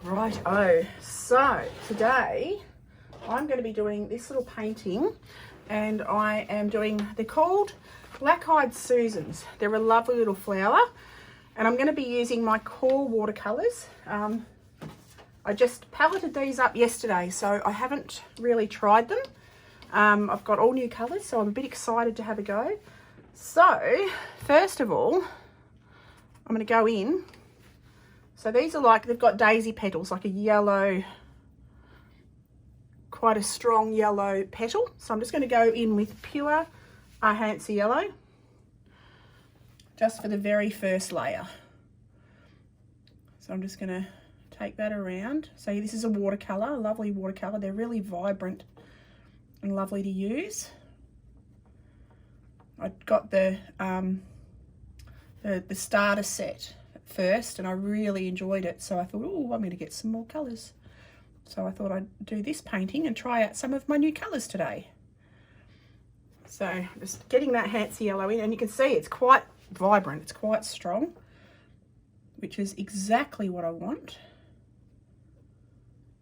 Right, so today I'm going to be doing this little painting, and I am doing, they're called Black-Eyed Susans. They're a lovely little flower, and I'm going to be using my core watercolours. I just paletted these up yesterday, so I haven't really tried them. I've got all new colours, so I'm a bit excited to have a go. So, first of all, I'm going to go in. So these are like, they've got daisy petals, like a yellow, quite a strong yellow petal. So I'm just going to go in with pure Arhancy yellow, just for the very first layer. So I'm just going to take that around. So this is a watercolour, a lovely watercolour. They're really vibrant and lovely to use. I got the starter set first, and I really enjoyed it, so I thought, oh, I'm going to get some more colours. So I thought I'd do this painting and try out some of my new colours today. So just getting that Hancy yellow in, and you can see it's quite vibrant, it's quite strong, which is exactly what I want.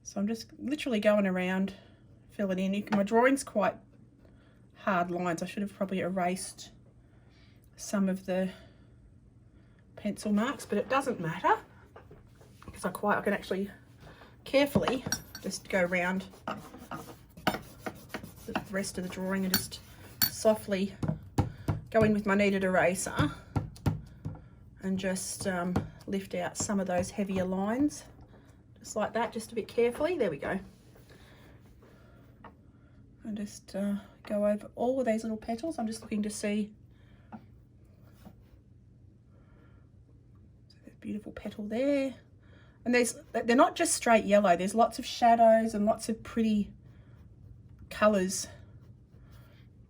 So I'm just literally going around filling in. My drawing's quite hard lines. I should have probably erased some of the pencil marks, but it doesn't matter because I can actually carefully just go around the rest of the drawing and just softly go in with my kneaded eraser and just lift out some of those heavier lines, just like that, just a bit carefully. There we go. And just go over all of these little petals. I'm just looking to see. Beautiful petal there, and they're not just straight yellow, there's lots of shadows and lots of pretty colors,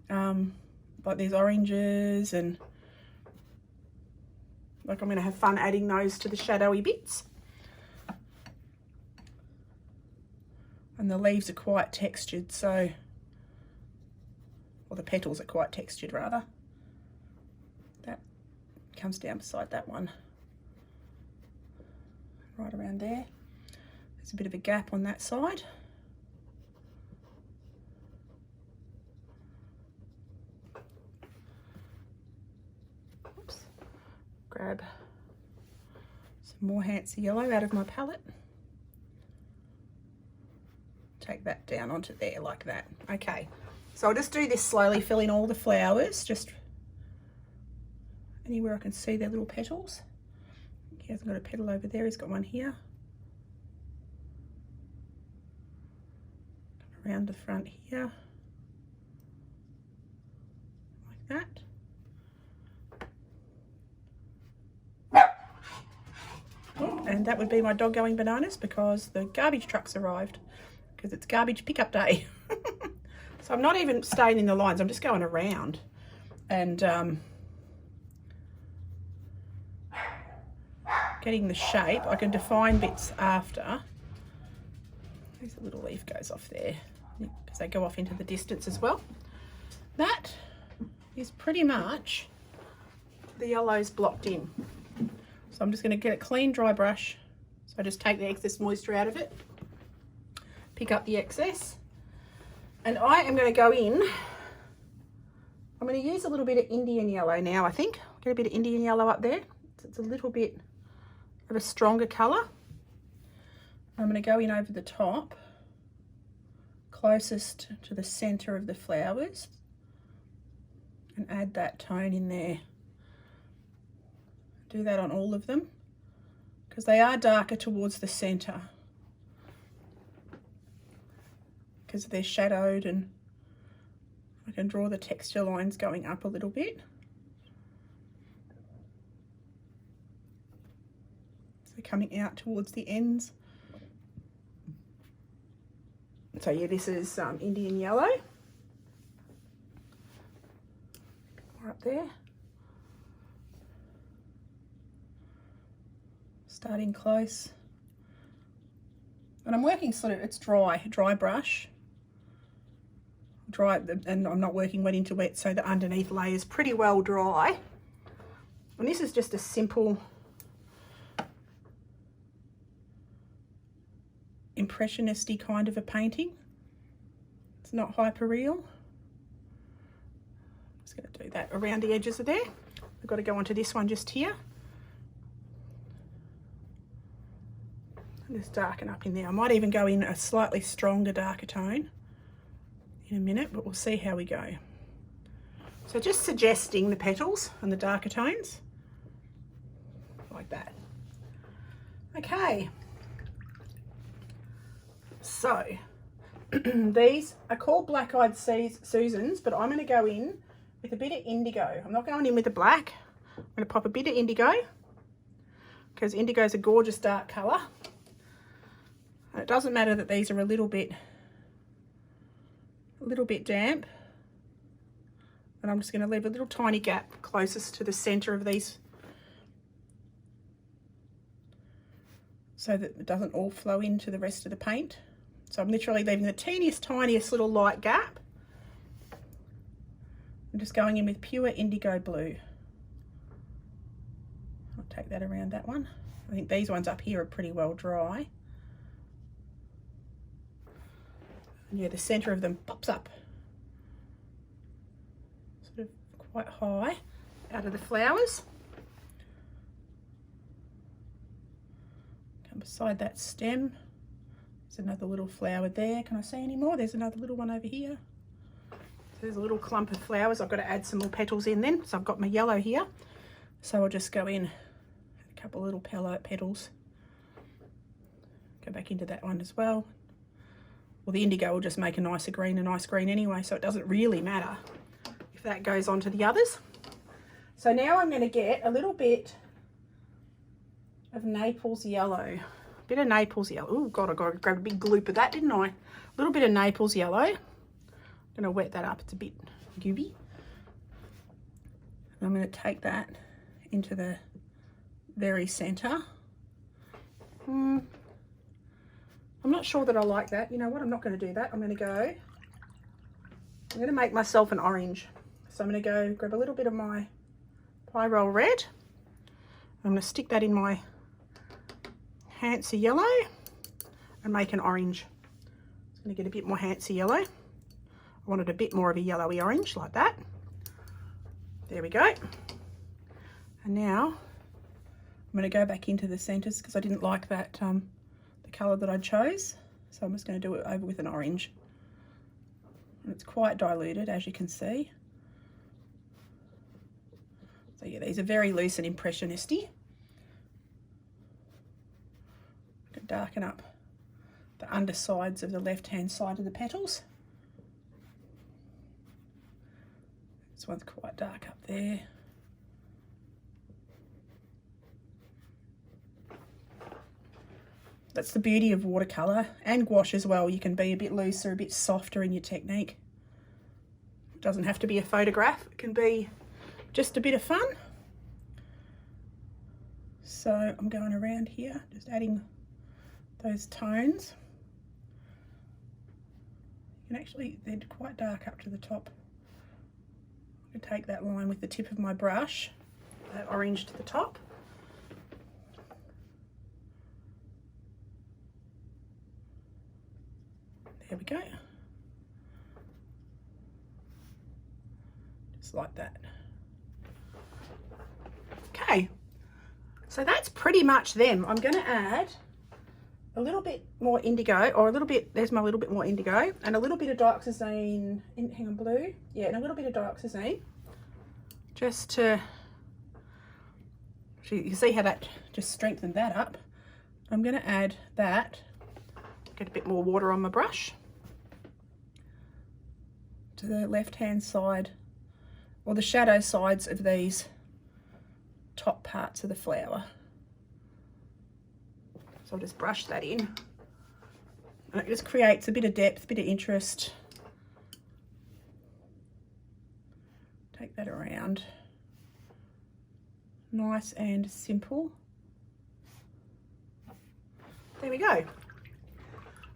like there's oranges, and like I'm going to have fun adding those to the shadowy bits. And the leaves are quite textured, so, or the petals are quite textured rather. That comes down beside that one. Right around there. There's a bit of a gap on that side. Oops. Grab some more Hancy yellow out of my palette. Take that down onto there like that. Okay, so I'll just do this slowly, fill in all the flowers, just anywhere I can see their little petals. He hasn't got a petal over there, he's got one here. Around the front here, like that. Oh, and that would be my dog going bananas because the garbage truck's arrived, because it's garbage pickup day. So I'm not even staying in the lines, I'm just going around and getting the shape. I can define bits after. There's a little leaf goes off there because they go off into the distance as well. That is pretty much the yellows blocked in. So I'm just going to get a clean dry brush. So I just take the excess moisture out of it, pick up the excess, and I am going to go in. I'm going to use a little bit of Indian yellow now, I think. Get a bit of Indian yellow up there. It's a little bit of a stronger colour. I'm going to go in over the top, closest to the centre of the flowers, and add that tone in there. Do that on all of them because they are darker towards the centre because they're shadowed, and I can draw the texture lines going up a little bit. Coming out towards the ends. So yeah, this is Indian yellow. More up there. Starting close. And I'm working sort of, it's dry brush. Dry, and I'm not working wet into wet, so the underneath layer is pretty well dry. And this is just a simple impressionisty kind of a painting. It's not hyper real. Just going to do that around the edges of there. I've got to go onto this one just here. And just darken up in there. I might even go in a slightly stronger darker tone in a minute, but we'll see how we go. So just suggesting the petals and the darker tones, like that. Okay. So these are called Black Eyed Susans, but I'm going to go in with a bit of indigo. I'm not going in with the black. I'm going to pop a bit of indigo because indigo is a gorgeous dark colour. And it doesn't matter that these are a little bit damp. And I'm just going to leave a little tiny gap closest to the centre of these so that it doesn't all flow into the rest of the paint. So I'm literally leaving the teeniest, tiniest little light gap. I'm just going in with pure indigo blue. I'll take that around that one. I think these ones up here are pretty well dry. And yeah, the centre of them pops up sort of quite high out of the flowers. Come beside that stem. There's another little flower there. Can I see any more? There's another little one over here. So there's a little clump of flowers. I've got to add some more petals in then. So I've got my yellow here. So I'll just go in a couple of little petals. Go back into that one as well. Well, the indigo will just make a nice green anyway, so it doesn't really matter if that goes on to the others. So now I'm going to get a little bit of Naples yellow. Bit of Naples yellow. Oh God, I got to grab a big gloop of that, didn't I? A little bit of Naples yellow. I'm going to wet that up. It's a bit gooey. And I'm going to take that into the very centre. I'm not sure that I like that. You know what? I'm not going to do that. I'm going to make myself an orange. So I'm going to go grab a little bit of my Pyrrole red. I'm going to stick that in my Hansa yellow and make an orange. I'm going to get a bit more Hansa yellow. I wanted a bit more of a yellowy orange like that. There we go. And now I'm going to go back into the centres because I didn't like that the colour that I chose. So I'm just going to do it over with an orange. And it's quite diluted, as you can see. So yeah, these are very loose and impressionisty. Darken up the undersides of the left-hand side of the petals. This one's quite dark up there. That's the beauty of watercolour and gouache as well. You can be a bit looser, a bit softer in your technique. It doesn't have to be a photograph. It can be just a bit of fun. So I'm going around here, just adding those tones. You can actually, they're quite dark up to the top. I'm going to take that line with the tip of my brush, that orange to the top. There we go. Just like that. Okay, so that's pretty much them. I'm going to add a little bit more indigo, or a little bit, there's my little bit more indigo, and a little bit of dioxazine, hang on, blue, yeah, and a little bit of dioxazine, just to, you can see how that just strengthened that up. I'm going to add that, get a bit more water on my brush, to the left-hand side, or the shadow sides of these top parts of the flower. So I'll just brush that in. And it just creates a bit of depth, a bit of interest. Take that around. Nice and simple. There we go.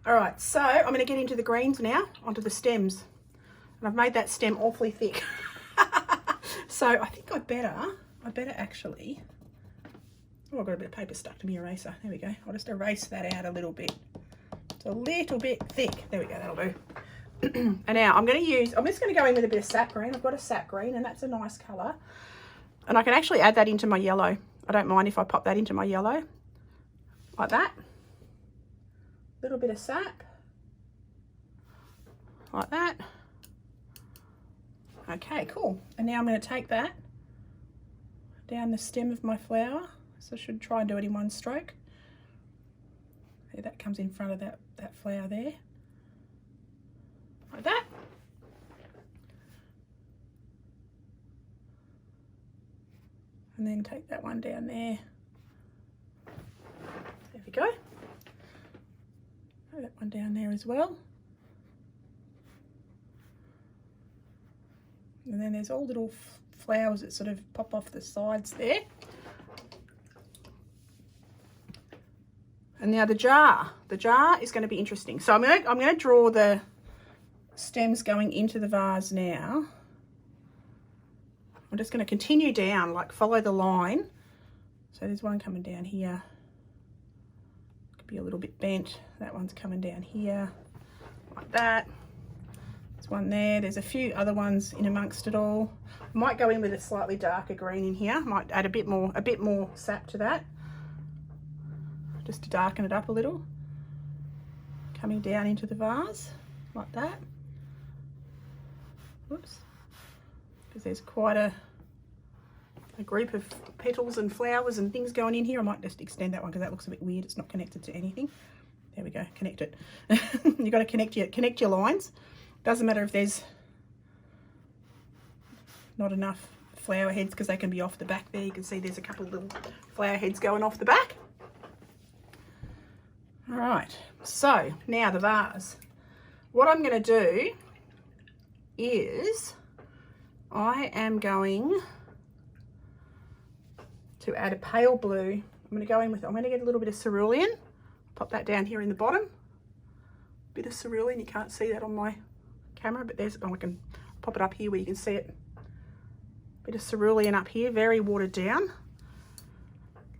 All right, so I'm going to get into the greens now, onto the stems. And I've made that stem awfully thick. So I think I better actually, oh, I've got a bit of paper stuck to my eraser. There we go. I'll just erase that out a little bit. It's a little bit thick. There we go, that'll do. And now I'm just going to go in with a bit of sap green. I've got a sap green, and that's a nice colour. And I can actually add that into my yellow. I don't mind if I pop that into my yellow. Like that. A little bit of sap. Like that. Okay, cool. And now I'm going to take that down the stem of my flower. So I should try and do it in one stroke. There, that comes in front of that flower there. Like that. And then take that one down there. There we go. Throw that one down there as well. And then there's all little flowers that sort of pop off the sides there. And now the jar is going to be interesting. So I'm going to draw the stems going into the vase now. I'm just going to continue down, like follow the line. So there's one coming down here. Could be a little bit bent. That one's coming down here, like that. There's one there. There's a few other ones in amongst it all. I might go in with a slightly darker green in here. Might add a bit more sap to that, just to darken it up a little. Coming down into the vase, like that. Whoops. Because there's quite a group of petals and flowers and things going in here. I might just extend that one because that looks a bit weird. It's not connected to anything. There we go, connect it. You've got to connect your lines. Doesn't matter if there's not enough flower heads because they can be off the back there. You can see there's a couple of little flower heads going off the back. All right, so now the vase. What I'm going to do is I am going to add a pale blue. I'm going to go in with, I'm going to get a little bit of cerulean. Pop that down here in the bottom. Bit of cerulean, you can't see that on my camera, but there's, oh, I can pop it up here where you can see it. Bit of cerulean up here, very watered down,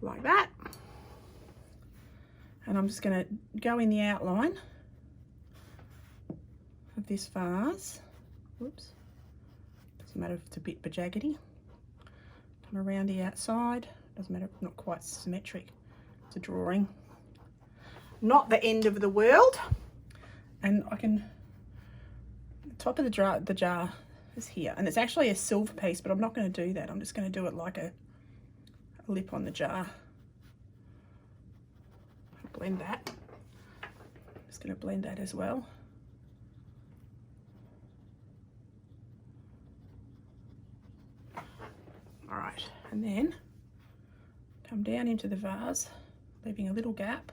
like that. And I'm just going to go in the outline of this vase. Whoops. Doesn't matter if it's a bit jaggedy. Come around the outside. Doesn't matter if it's not quite symmetric. It's a drawing. Not the end of the world. And I can, the top of the jar is here. And it's actually a silver piece, but I'm not going to do that. I'm just going to do it like a lip on the jar. Blend that. Just going to blend that as well. All right, and then come down into the vase, leaving a little gap.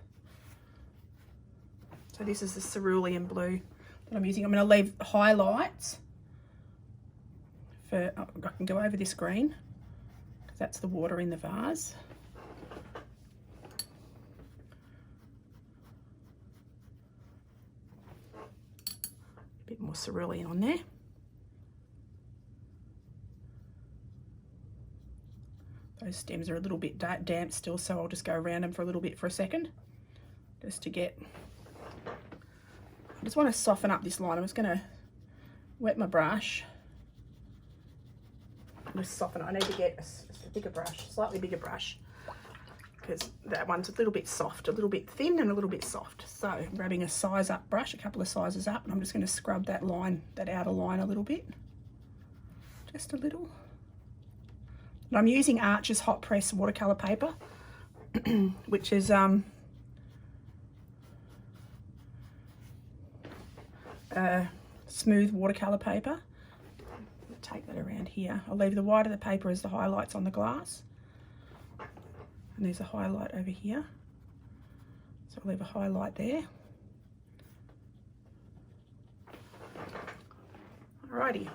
So this is the cerulean blue that I'm using. I'm going to leave highlights for, I can go over this green because that's the water in the vase. A bit more cerulean on there. Those stems are a little bit damp still, so I'll just go around them for a little bit for a second, just to get, I just want to soften up this line. I'm just going to wet my brush and just soften it. I need to get a bigger brush, slightly bigger brush, because that one's a little bit soft, a little bit thin and a little bit soft. So I'm grabbing a size up brush, a couple of sizes up, and I'm just going to scrub that line, that outer line a little bit, just a little. And I'm using Archer's hot press watercolour paper, which is smooth watercolour paper. I'll take that around here. I'll leave the white of the paper as the highlights on the glass. And there's a highlight over here. So I'll leave a highlight there. Alrighty.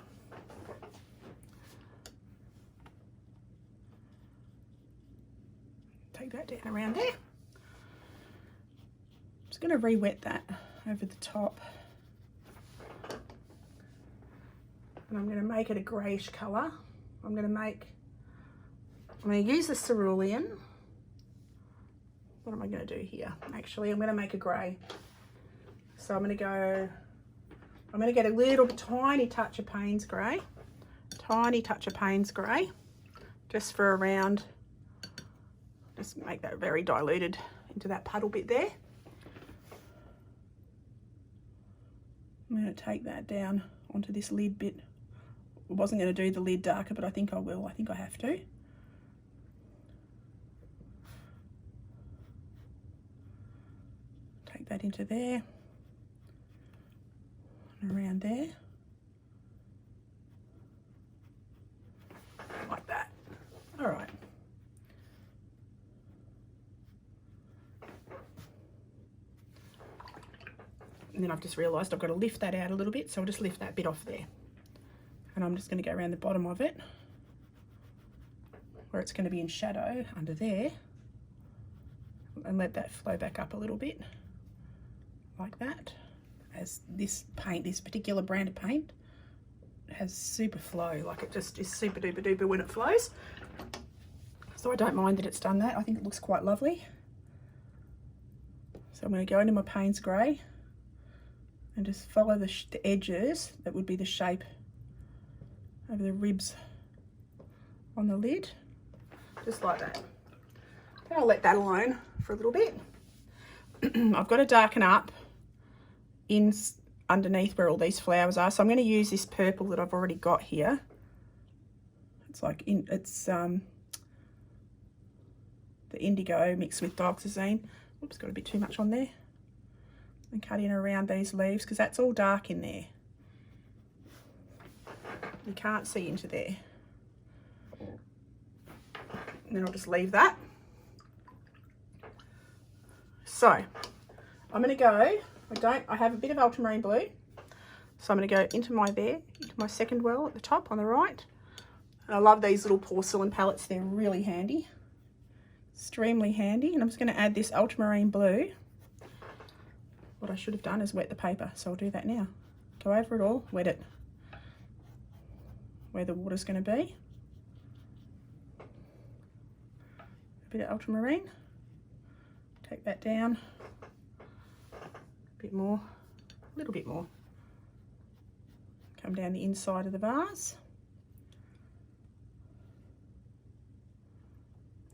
Take that down around there. I'm just going to re-wet that over the top. And I'm going to make it a greyish colour. I'm going to use the cerulean. What am I going to do here? Actually, I'm going to make a grey. So I'm going to get a little tiny touch of Payne's grey, just for around, just make that very diluted into that puddle bit there. I'm going to take that down onto this lid bit. I wasn't going to do the lid darker, but I think I will. I think I have to. Take that into there and around there. Like that. All right. And then I've just realised I've got to lift that out a little bit, so I'll just lift that bit off there. And I'm just going to go around the bottom of it, where it's going to be in shadow under there, and let that flow back up a little bit, like that. As this paint, this particular brand of paint, has super flow, like it just is super duper duper when it flows. So I don't mind that it's done that. I think it looks quite lovely. So I'm going to go into my Payne's grey and just follow the edges that would be the shape of the ribs on the lid, just like that. Then I'll let that alone for a little bit. I've got to darken up in underneath where all these flowers are, so I'm going to use this purple that I've already got here. It's like the indigo mixed with dioxazine. Oops, got a bit too much on there. And cut in around these leaves because that's all dark in there. You can't see into there. And then I'll just leave that. So I'm going to go, I have a bit of ultramarine blue. So I'm going to go into my second well at the top on the right. And I love these little porcelain palettes. They're really handy. Extremely handy. And I'm just going to add this ultramarine blue. What I should have done is wet the paper, so I'll do that now. Go over it all, wet it where the water's going to be. A bit of ultramarine. Take that down. A bit more, a little bit more. Come down the inside of the vase.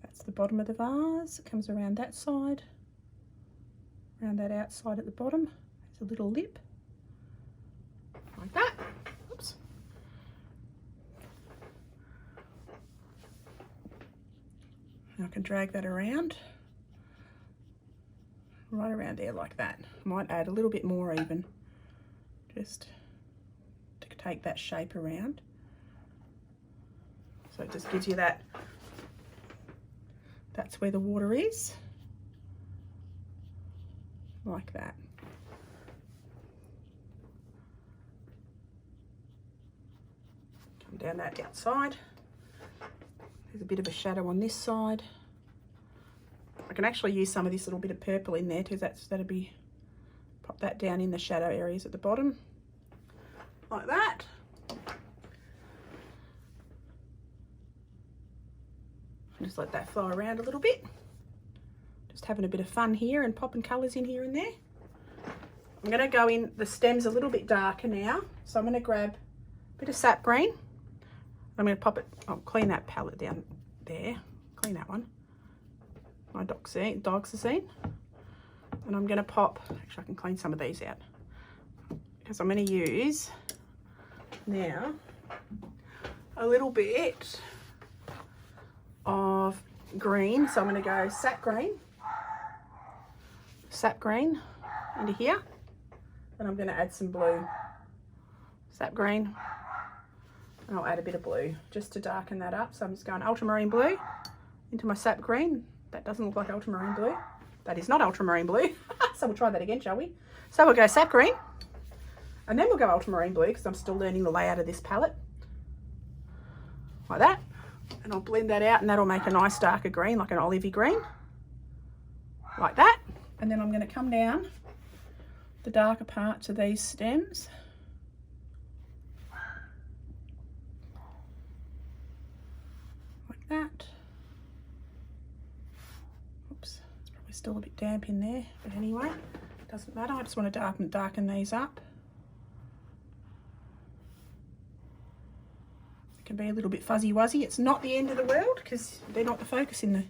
That's the bottom of the vase. It comes around that side. Around that outside at the bottom, there's a little lip, like that. Oops. And I can drag that around, right around there like that. Might add a little bit more even, just to take that shape around. So it just gives you that, that's where the water is. Like that. Come down that outside. There's a bit of a shadow on this side. I can actually use some of this little bit of purple in there too. That'd be, pop that down in the shadow areas at the bottom. Like that. Just let that flow around a little bit. Just having a bit of fun here and popping colours in here and there. I'm going to go in the stems a little bit darker now. So I'm going to grab a bit of sap green. I'm going to pop it, I'll clean that palette down there. Clean that one. My dioxazine. And I'm going to pop, actually I can clean some of these out. Because I'm going to use now a little bit of green. So I'm going to go sap green into here, and I'm going to add some blue, sap green, and I'll add a bit of blue just to darken that up. So I'm just going ultramarine blue into my sap green. That doesn't look like ultramarine blue. That is not ultramarine blue. So we'll try that again, shall we? So we'll go sap green, and then we'll go ultramarine blue because I'm still learning the layout of this palette. Like that. And I'll blend that out, and that'll make a nice darker green, like an olivey green. Like that. And then I'm going to come down the darker parts of these stems. Like that. Oops, it's probably still a bit damp in there, but anyway, Doesn't matter, I just want to darken these up. It can be a little bit fuzzy wuzzy. It's not the end of the world because they're not the focus in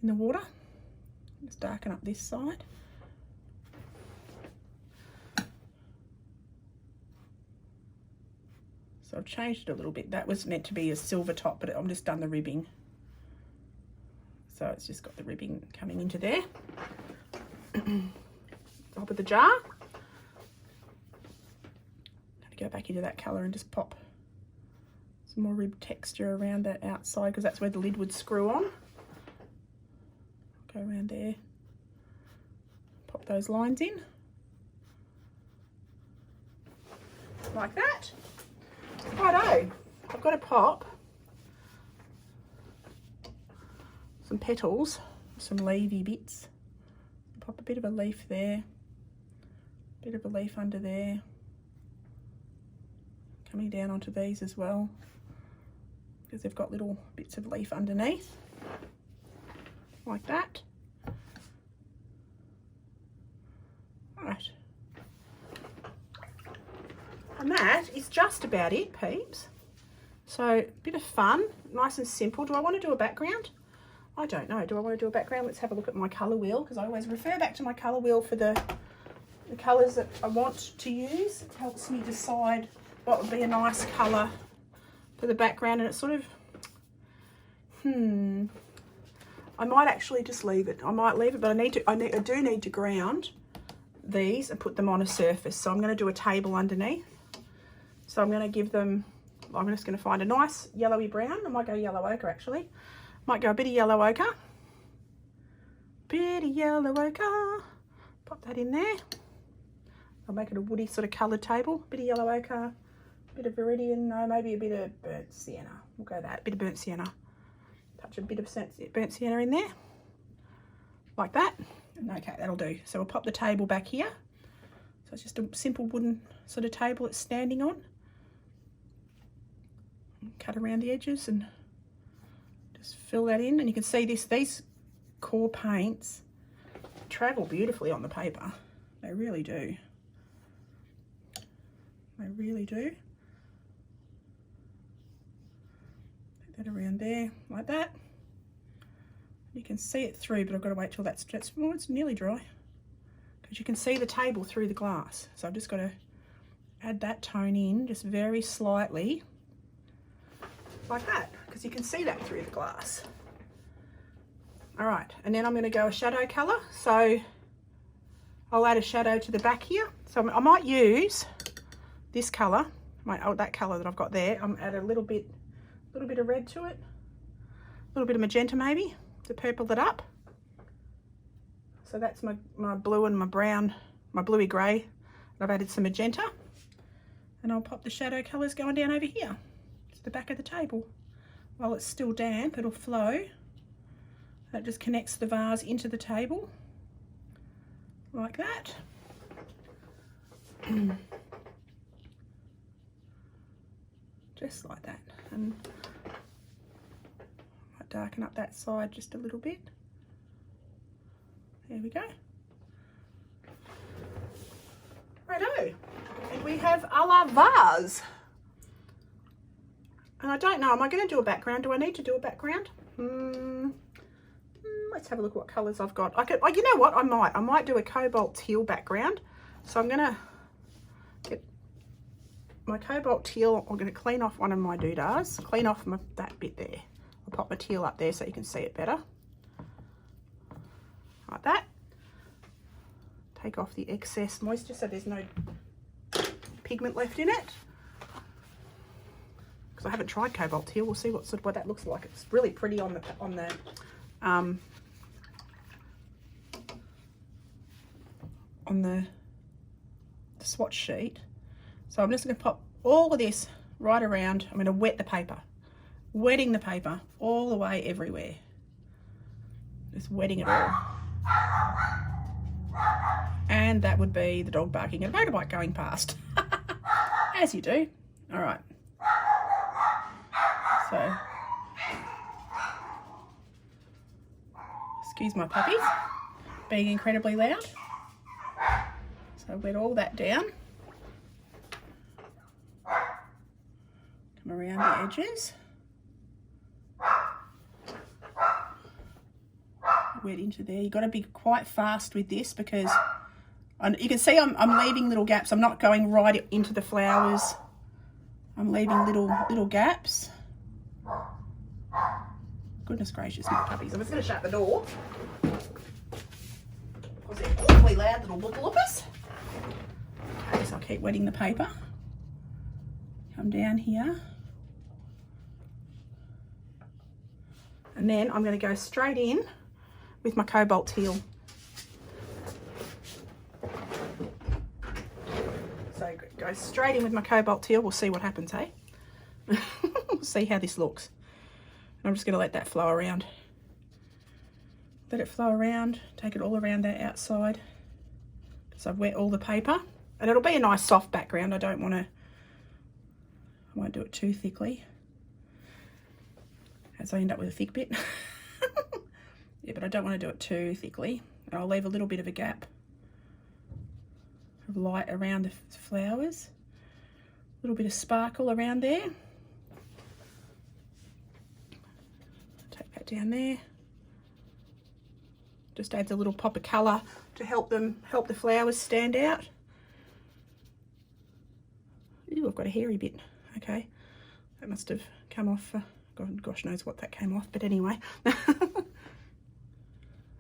the water. Let's darken up this side. So I've changed it a little bit. That was meant to be a silver top, but I've just done the ribbing. So it's just got the ribbing coming into there. Top of the jar. I'm going to go back into that colour and just pop some more rib texture around that outside because that's where the lid would screw on. Go around there. Pop those lines in. Like that. Righto, I've got to pop some petals, some leafy bits. Pop a bit of a leaf there, bit of a leaf under there, coming down onto these as well, because they've got little bits of leaf underneath, like that. Right. And that is just about it, peeps. So, a bit of fun, nice and simple. Do I want to do a background? I don't know. Do I want to do a background? Let's have a look at my colour wheel, because I always refer back to my colour wheel for the colours that I want to use. It helps me decide what would be a nice colour for the background, and it's sort of, I might actually just leave it. I might leave it, but I do need to ground these and put them on a surface. So I'm going to do a table underneath. So I'm going to give them, I'm just going to find a nice yellowy brown. I might go yellow ochre actually. Might go a bit of yellow ochre. Bit of yellow ochre. Pop that in there. I'll make it a woody sort of coloured table. Bit of yellow ochre, bit of viridian, no, maybe a bit of burnt sienna. We'll go that, a bit of burnt sienna. Touch a bit of burnt sienna in there. Like that. Okay, that'll do. So we'll pop the table back here. So it's just a simple wooden sort of table it's standing on. Cut around the edges and just fill that in. And you can see these core paints travel beautifully on the paper. They really do. They really do. Put that around there like that. You can see it through, but I've got to wait till that's well, it's nearly dry, because you can see the table through the glass. So I've just got to add that tone in just very slightly like that, because you can see that through the glass. All right, and then I'm going to go a shadow colour. So I'll add a shadow to the back here. So I might use this colour, that colour that I've got there. I'm add a little bit of red to it, a little bit of magenta maybe to purple it up. So that's my blue and my brown, my bluey grey. I've added some magenta, and I'll pop the shadow colours going down over here to the back of the table. While it's still damp, it'll flow. That just connects the vase into the table like that. Just like that. And I might darken up that side just a little bit. There we go. Righto. And we have a la vase. And I don't know, am I going to do a background? Do I need to do a background? Let's have a look at what colours I've got. You know what? I might do a cobalt teal background. So I'm going to get my cobalt teal. I'm going to clean off one of my doodahs. Clean off that bit there. I'll pop my teal up there so you can see it better. Like that. Take off the excess moisture so there's no pigment left in it. Because I haven't tried cobalt teal. We'll see what that looks like. It's really pretty on the swatch sheet. So I'm just going to pop all of this right around. I'm going to wet the paper. Wetting the paper all the way everywhere. Just wetting it all. And that would be the dog barking at a motorbike going past. As you do. All right. So, excuse my puppies being incredibly loud. So wet all that down. Come around the edges. Wet into there. You've got to be quite fast with this because you can see I'm leaving little gaps. I'm not going right into the flowers. I'm leaving little gaps. Goodness gracious, my puppies. I'm just going to shut the door because they're awfully loud little loopers. Okay, so I'll keep wetting the paper. Come down here. And then I'm going to go straight in with my cobalt teal. So go straight in with my cobalt teal. We'll see what happens, hey? We'll see how this looks. I'm just going to let that flow around. Let it flow around, take it all around that outside. So I've wet all the paper. And it'll be a nice soft background. I won't do it too thickly, as I end up with a thick bit. Yeah, but I don't want to do it too thickly. And I'll leave a little bit of a gap of light around the flowers. A little bit of sparkle around there. Take that down there. Just adds a little pop of colour to help the flowers stand out. Ooh, I've got a hairy bit. Okay, that must have come off. God, gosh knows what that came off, but anyway. Okay,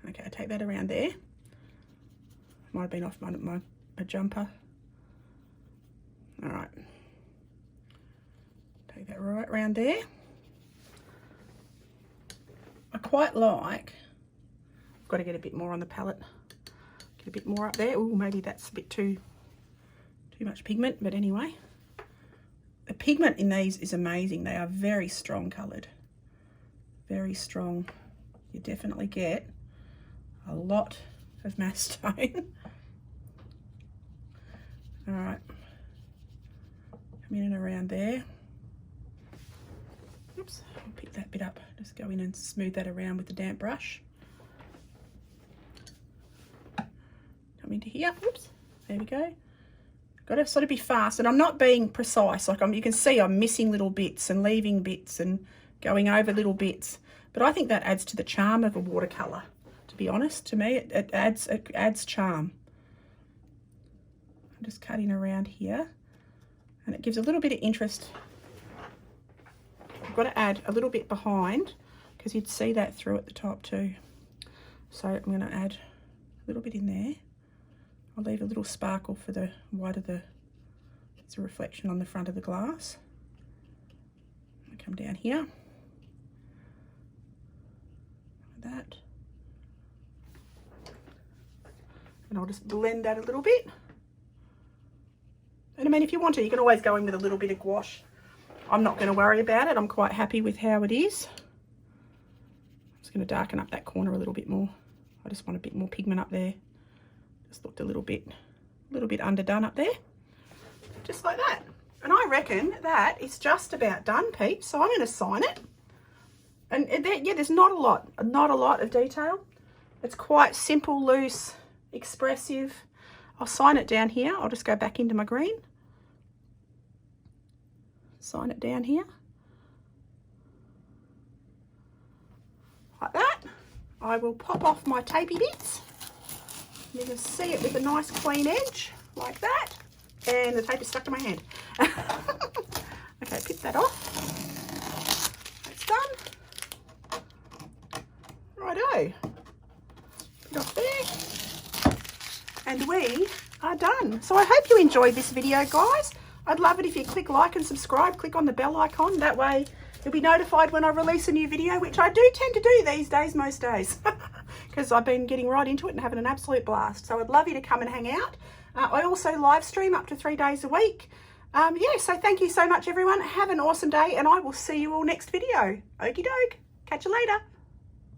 I take that around there. Might have been off my jumper. All right, take that right around there. I quite like. I've got to get a bit more on the palette. Get a bit more up there. Oh, maybe that's a bit too much pigment, but anyway. The pigment in these is amazing. They are very strong coloured. Very strong. You definitely get a lot of mastone. All right. Come in and around there. Oops, I'll pick that bit up. Just go in and smooth that around with the damp brush. Come into here. Oops, there we go. Got to sort of be fast, and I'm not being precise. Like you can see I'm missing little bits and leaving bits and going over little bits. But I think that adds to the charm of a watercolour, to be honest. To me, it adds charm. I'm just cutting around here, and it gives a little bit of interest. I've got to add a little bit behind because you'd see that through at the top too. So I'm going to add a little bit in there. I'll leave a little sparkle for the white of it's a reflection on the front of the glass. I'll come down here. Like that. And I'll just blend that a little bit. And I mean, if you want to, you can always go in with a little bit of gouache. I'm not going to worry about it. I'm quite happy with how it is. I'm just going to darken up that corner a little bit more. I just want a bit more pigment up there. Just looked a little bit underdone up there, just like that. And I reckon that is just about done, peeps. So I'm going to sign it. And yeah, there's not a lot of detail. It's quite simple, loose, expressive. I'll sign it down here. I'll just go back into my green. Sign it down here. Like that. I will pop off my tapey bits. You can see it with a nice clean edge, like that. And the tape is stuck to my hand. Okay, pip that off. That's done. Righto. Put it off there. And we are done. So I hope you enjoyed this video, guys. I'd love it if you click like and subscribe. Click on the bell icon. That way you'll be notified when I release a new video, which I do tend to do these days, most days. Because I've been getting right into it and having an absolute blast. So I'd love you to come and hang out. I also live stream up to 3 days a week. Yeah, so thank you so much, everyone. Have an awesome day, and I will see you all next video. Okie doke. Catch you later.